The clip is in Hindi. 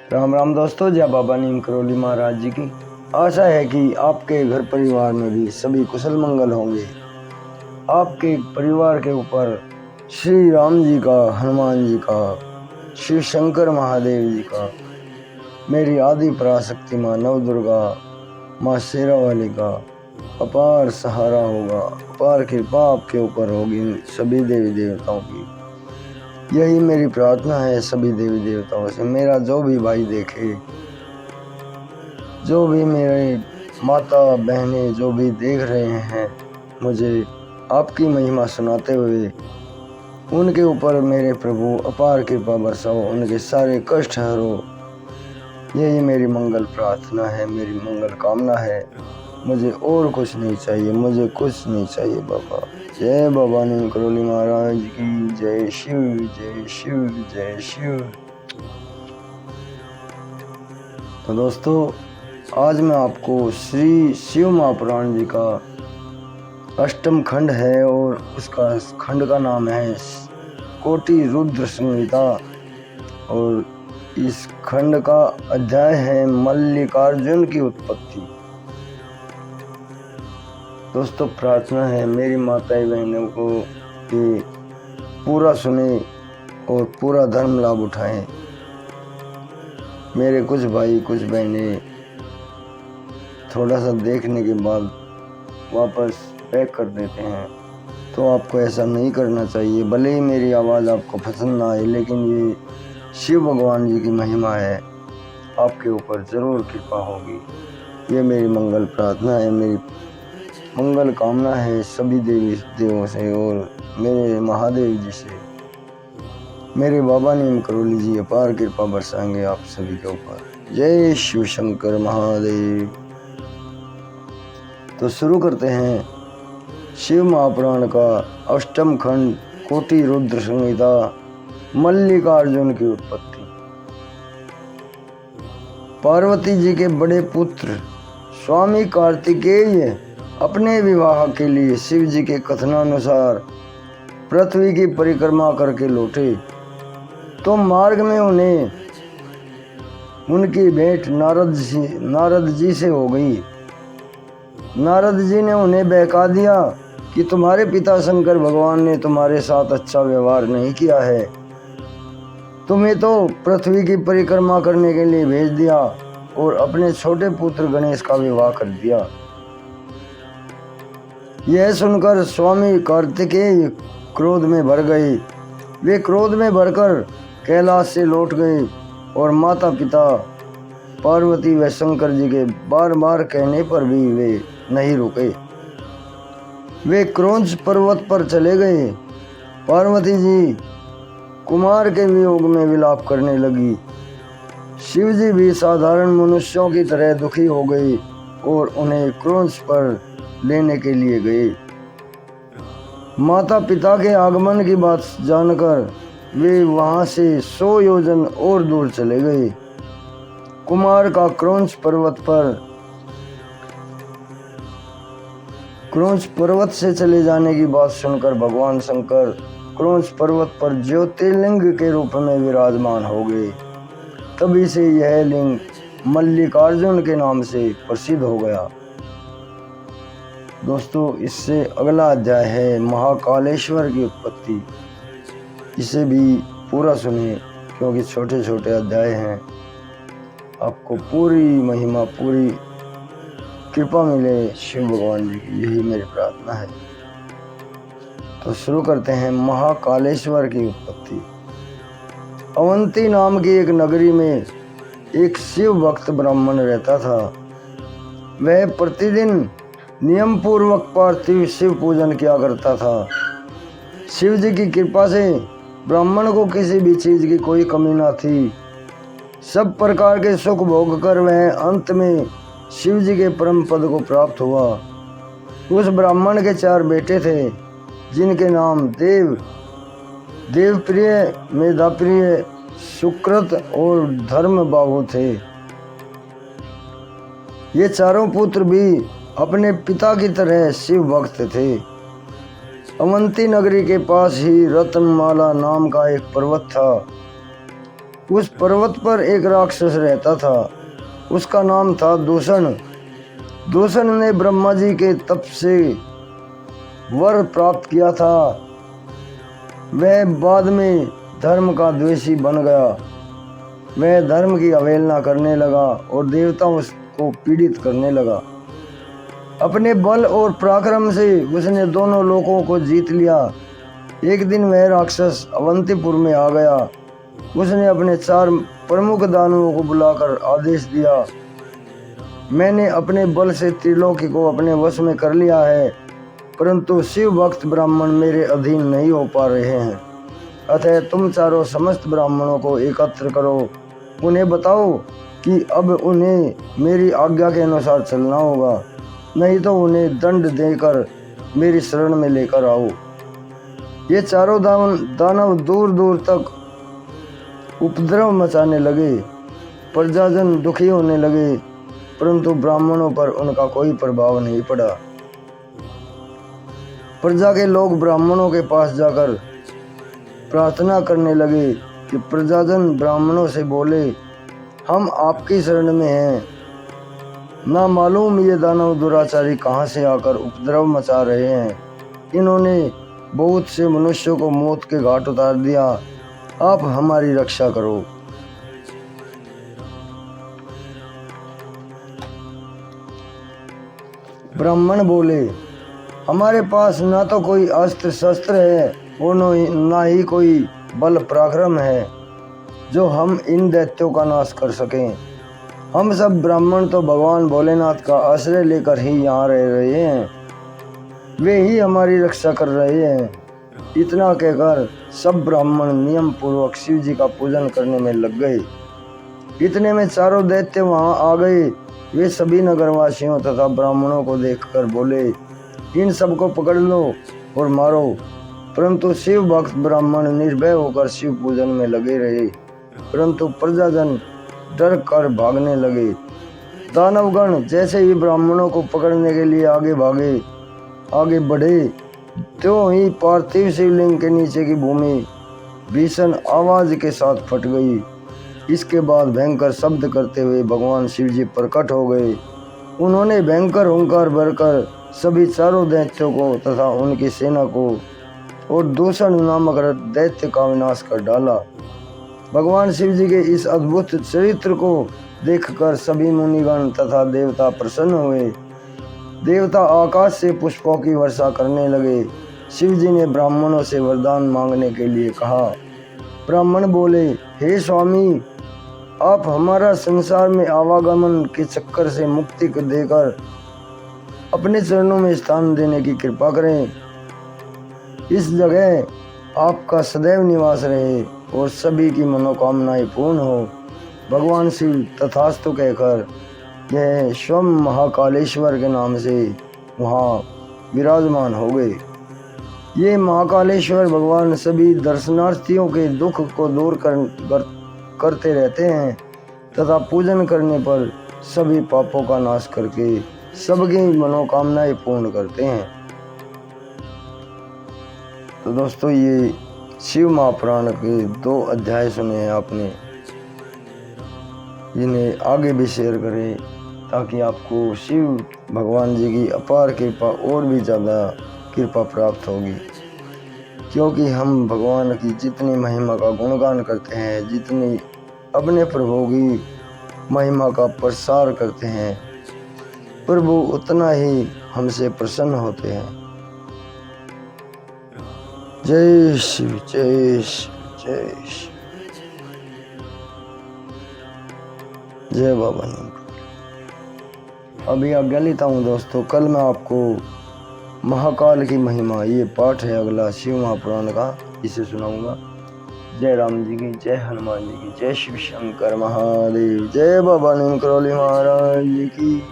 राम राम दोस्तों, जय बाबा नीम करोली महाराज जी की। आशा है कि आपके घर परिवार में भी सभी कुशल मंगल होंगे। आपके परिवार के ऊपर श्री राम जी का, हनुमान जी का, शिव शंकर महादेव जी का, मेरी आदि पराशक्ति माँ नव दुर्गा, माँ शेरा वाली का अपार सहारा होगा। अपार कृपा आपके ऊपर होगी सभी देवी देवताओं की। यही मेरी प्रार्थना है सभी देवी देवताओं से। मेरा जो भी भाई देखे, जो भी मेरे माता बहनें जो भी देख रहे हैं, मुझे आपकी महिमा सुनाते हुए उनके ऊपर मेरे प्रभु अपार कृपा बरसाओ, उनके सारे कष्ट हरो। यही मेरी मंगल प्रार्थना है, मेरी मंगल कामना है। मुझे और कुछ नहीं चाहिए, मुझे कुछ नहीं चाहिए बाबा। जय बाबा नीम करोली महाराज की जय। शिव जय शिव जय शिव। तो दोस्तों, आज मैं आपको श्री शिव महापुराण जी का अष्टम खंड है और उसका खंड का नाम है कोटि रुद्र संहिता, और इस खंड का अध्याय है मल्लिकार्जुन की उत्पत्ति। दोस्तों, प्रार्थना है मेरी माताएं बहनों को कि पूरा सुने और पूरा धर्म लाभ उठाएं। मेरे कुछ भाई कुछ बहनें थोड़ा सा देखने के बाद वापस पैक कर देते हैं, तो आपको ऐसा नहीं करना चाहिए। भले ही मेरी आवाज़ आपको पसंद ना आए, लेकिन ये शिव भगवान जी की महिमा है, आपके ऊपर ज़रूर कृपा होगी। ये मेरी मंगल प्रार्थना है, मेरी मंगल कामना है सभी देवी देवों से और मेरे महादेव जी से। मेरे बाबा नीम करोली जी अपार कृपा बरसाएंगे आप सभी के ऊपर। जय शिव शंकर महादेव। तो शुरू करते हैं शिव महापुराण का अष्टम खंड कोटि रुद्र संहिता मल्लिकार्जुन की उत्पत्ति। पार्वती जी के बड़े पुत्र स्वामी कार्तिकेय अपने विवाह के लिए शिव जी के कथनानुसार पृथ्वी की परिक्रमा करके लौटे, तो मार्ग में उन्हें उनकी भेंट नारद जी से हो गई। नारद जी ने उन्हें बहका दिया कि तुम्हारे पिता शंकर भगवान ने तुम्हारे साथ अच्छा व्यवहार नहीं किया है, तुम्हें तो पृथ्वी की परिक्रमा करने के लिए भेज दिया और अपने छोटे पुत्र गणेश का विवाह कर दिया। यह सुनकर स्वामी कार्तिकेय क्रोध में भर गए। वे क्रोध में भरकर कैलाश से लौट गए और माता पिता पार्वती व शंकर जी के बार बार कहने पर भी वे नहीं रुके। वे क्रौंच पर्वत पर चले गए। पार्वती जी कुमार के वियोग में विलाप करने लगी। शिव जी भी साधारण मनुष्यों की तरह दुखी हो गए और उन्हें क्रौंच पर लेने के लिए गए। माता पिता के आगमन की बात जानकर वे वहां से 100 योजन और दूर चले गए। कुमार का क्रौंच पर्वत से चले जाने की बात सुनकर भगवान शंकर क्रौंच पर्वत पर ज्योतिर्लिंग के रूप में विराजमान हो गए। तभी से यह लिंग मल्लिकार्जुन के नाम से प्रसिद्ध हो गया। दोस्तों, इससे अगला अध्याय है महाकालेश्वर की उत्पत्ति। इसे भी पूरा सुने क्योंकि छोटे छोटे अध्याय हैं। आपको पूरी महिमा, पूरी कृपा मिले शिव भगवान जी की, यही मेरी प्रार्थना है। तो शुरू करते हैं महाकालेश्वर की उत्पत्ति। अवंती नाम की एक नगरी में एक शिव भक्त ब्राह्मण रहता था। वह प्रतिदिन नियम पूर्वक पार्थिव शिव पूजन किया करता था। शिव जी की कृपा से ब्राह्मण को किसी भी चीज की कोई कमी न थी। सब प्रकार के सुख भोग कर वह अंत में शिव जी के परम पद को प्राप्त हुआ। उस ब्राह्मण के 4 बेटे थे, जिनके नाम देवप्रिय, मेधाप्रिय, सुकृत और धर्मबाहु थे। ये चारों पुत्र भी अपने पिता की तरह शिव भक्त थे। अवंती नगरी के पास ही रत्नमाला नाम का एक पर्वत था। उस पर्वत पर एक राक्षस रहता था। उसका नाम था दूषण। दूषण ने ब्रह्मा जी के तप से वर प्राप्त किया था। वह बाद में धर्म का द्वेषी बन गया। वह धर्म की अवहेलना करने लगा और देवताओं को पीड़ित करने लगा। अपने बल और पराक्रम से उसने दोनों लोकों को जीत लिया। एक दिन वह राक्षस अवंतीपुर में आ गया। उसने अपने 4 प्रमुख दानवों को बुलाकर आदेश दिया, मैंने अपने बल से त्रिलोकी को अपने वश में कर लिया है, परंतु शिव भक्त ब्राह्मण मेरे अधीन नहीं हो पा रहे हैं। अतः तुम चारों समस्त ब्राह्मणों को एकत्र करो। उन्हें बताओ कि अब उन्हें मेरी आज्ञा के अनुसार चलना होगा, नहीं तो उन्हें दंड देकर मेरी शरण में लेकर आओ। ये चारों दानव दूर दूर तक उपद्रव मचाने लगे। प्रजाजन दुखी होने लगे, परंतु ब्राह्मणों पर उनका कोई प्रभाव नहीं पड़ा। प्रजा के लोग ब्राह्मणों के पास जाकर प्रार्थना करने लगे कि प्रजाजन ब्राह्मणों से बोले, हम आपकी शरण में हैं। ना मालूम ये दानव दुराचारी कहाँ से आकर उपद्रव मचा रहे हैं। इन्होंने बहुत से मनुष्यों को मौत के घाट उतार दिया। आप हमारी रक्षा करो। ब्राह्मण बोले, हमारे पास ना तो कोई अस्त्र शस्त्र है और ना ही कोई बल पराक्रम है जो हम इन दैत्यों का नाश कर सकें। हम सब ब्राह्मण तो भगवान भोलेनाथ का आश्रय लेकर ही यहाँ रह रहे हैं। वे ही हमारी रक्षा कर रहे हैं। इतना कहकर सब ब्राह्मण नियम पूर्वक शिव जी का पूजन करने में लग गए। इतने में चारों दैत्य वहां आ गए। वे सभी नगरवासियों तथा ब्राह्मणों को देखकर बोले, इन सबको पकड़ लो और मारो। परंतु शिव भक्त ब्राह्मण निर्भय होकर शिव पूजन में लगे रहे, परंतु प्रजाजन डर कर भागने लगे। दानवगण जैसे ही ब्राह्मणों को पकड़ने के लिए आगे बढ़े, त्यों ही पार्थिव शिवलिंग के नीचे की भूमि भीषण आवाज के साथ फट गई। इसके बाद भयंकर शब्द करते हुए भगवान शिव जी प्रकट हो गए। उन्होंने भयंकर हुंकार भरकर सभी चारों दैत्यों को तथा उनकी सेना को और दूषण नामक दैत्य का विनाश कर डाला। भगवान शिव जी के इस अद्भुत चरित्र को देखकर सभी मुनिगण तथा देवता प्रसन्न हुए। देवता आकाश से पुष्पों की वर्षा करने लगे। शिव जी ने ब्राह्मणों से वरदान मांगने के लिए कहा। ब्राह्मण बोले, हे स्वामी, आप हमारा संसार में आवागमन के चक्कर से मुक्ति को देकर अपने चरणों में स्थान देने की कृपा करें। इस जगह आपका सदैव निवास रहे और सभी की मनोकामनाएं पूर्ण हो। भगवान शिव तथास्तु कहकर यह स्वयं महाकालेश्वर के नाम से वहाँ विराजमान हो गए। ये महाकालेश्वर भगवान सभी दर्शनार्थियों के दुख को दूर करते रहते हैं तथा पूजन करने पर सभी पापों का नाश करके सबकी मनोकामनाएं पूर्ण करते हैं। तो दोस्तों, ये शिव महापुराण के 2 अध्याय सुने हैं आपने। इन्हें आगे भी शेयर करें ताकि आपको शिव भगवान जी की अपार कृपा और भी ज़्यादा कृपा प्राप्त होगी। क्योंकि हम भगवान की जितनी महिमा का गुणगान करते हैं, जितनी अपने प्रभु की महिमा का प्रसार करते हैं, प्रभु उतना ही हमसे प्रसन्न होते हैं। जय शिव, जय शिव, जय शिव, जय बाबा नीम। अभी आज्ञा लेता हूँ दोस्तों। कल मैं आपको महाकाल की महिमा, ये पाठ है अगला शिव महापुराण का, इसे सुनाऊंगा। जय राम जी की, जय हनुमान जी की, जय शिव शंकर महादेव, जय बाबा नीम करौली महाराज जी की।